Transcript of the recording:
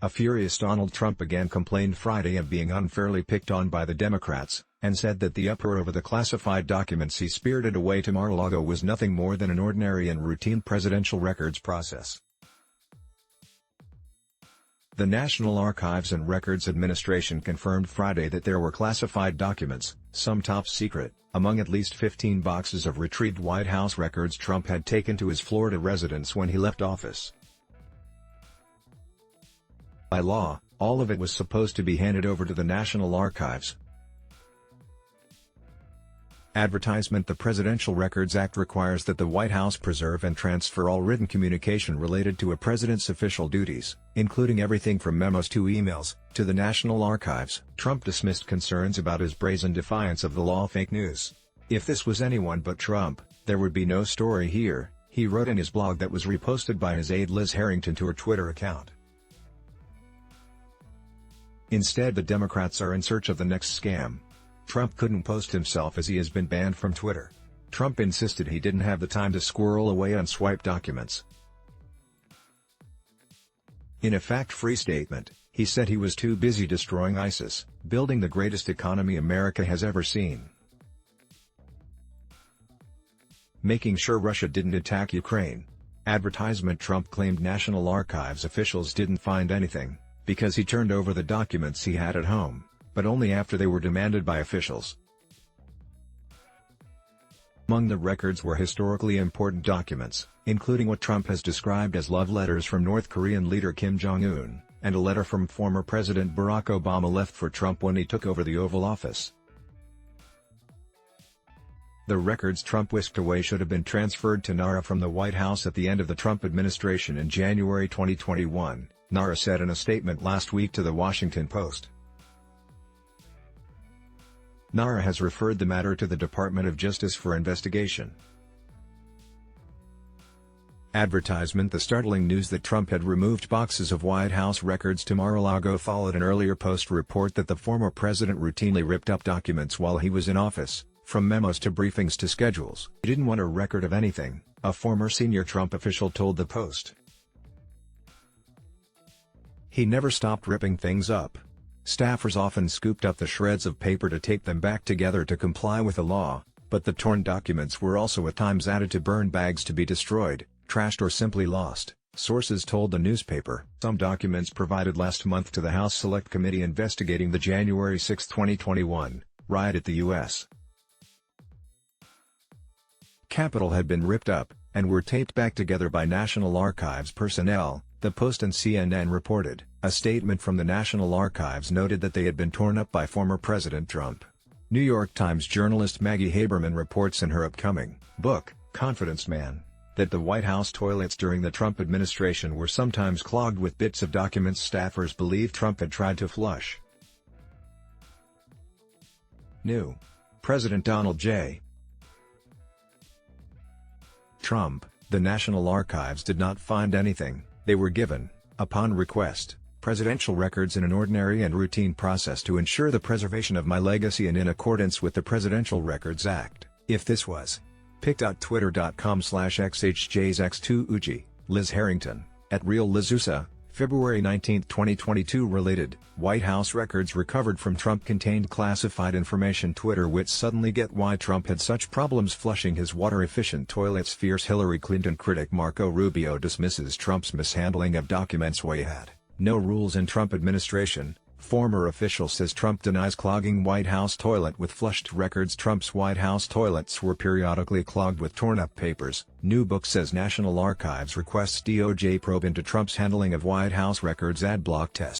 A furious Donald Trump again complained Friday of being unfairly picked on by the Democrats, and said that the uproar over the classified documents he spirited away to Mar-A-Lago was nothing more than an ordinary and routine presidential records process. The National Archives and Records Administration confirmed Friday that there were classified documents, some top secret, among at least 15 boxes of retrieved White House records Trump had taken to his Florida residence when he left office. By law, all of it was supposed to be handed over to the National Archives. Advertisement. The Presidential Records Act requires that the White House preserve and transfer all written communication related to a president's official duties, including everything from memos to emails, to the National Archives. Trump dismissed concerns about his brazen defiance of the law. Fake news. If this was anyone but Trump, there would be no story here, he wrote in his blog that was reposted by his aide Liz Harrington to her Twitter account. Instead, the Democrats are in search of the next scam. Trump couldn't post himself as he has been banned from Twitter. Trump insisted he didn't have the time to squirrel away unswiped documents. In a fact-free statement, he said he was too busy destroying ISIS, building the greatest economy America has ever seen, making sure Russia didn't attack Ukraine. Advertisement. Trump claimed National Archives officials didn't find anything, because he turned over the documents he had at home, but only after they were demanded by officials. Among the records were historically important documents, including what Trump has described as love letters from North Korean leader Kim Jong-un, and a letter from former President Barack Obama left for Trump when he took over the Oval Office. The records Trump whisked away should have been transferred to NARA from the White House at the end of the Trump administration in January 2021, NARA said in a statement last week to The Washington Post. NARA has referred the matter to the Department of Justice for investigation. Advertisement. The startling news that Trump had removed boxes of White House records to Mar-A-Lago followed an earlier Post report that the former president routinely ripped up documents while he was in office, from memos to briefings to schedules. He didn't want a record of anything, a former senior Trump official told the Post. He never stopped ripping things up. Staffers often scooped up the shreds of paper to tape them back together to comply with the law, but the torn documents were also at times added to burn bags to be destroyed, trashed or simply lost, sources told the newspaper. Some documents provided last month to the House Select Committee investigating the January 6, 2021, riot at the U.S. Capitol had been ripped up, and were taped back together by National Archives personnel, the Post and CNN reported. A statement from the National Archives noted that they had been torn up by former President Trump. New York Times journalist Maggie Haberman reports in her upcoming book, Confidence Man, that the White House toilets during the Trump administration were sometimes clogged with bits of documents staffers believe Trump had tried to flush. New President Donald J. Trump. The National Archives did not find anything. They were given, upon request, presidential records in an ordinary and routine process to ensure the preservation of my legacy and in accordance with the Presidential Records Act. If this was pic.twitter.com/xhjsx2uji, Liz Harrington, at Real Lizusa, February 19, 2022. Related, White House records recovered from Trump contained classified information. Twitter wits suddenly get why Trump had such problems flushing his water-efficient toilets. Fierce Hillary Clinton critic Marco Rubio dismisses Trump's mishandling of documents. We had no rules in Trump administration. Former official says Trump denies clogging White House toilet with flushed records. Trump's White House toilets were periodically clogged with torn-up papers. New book says National Archives requests DOJ probe into Trump's handling of White House records. Ad block test.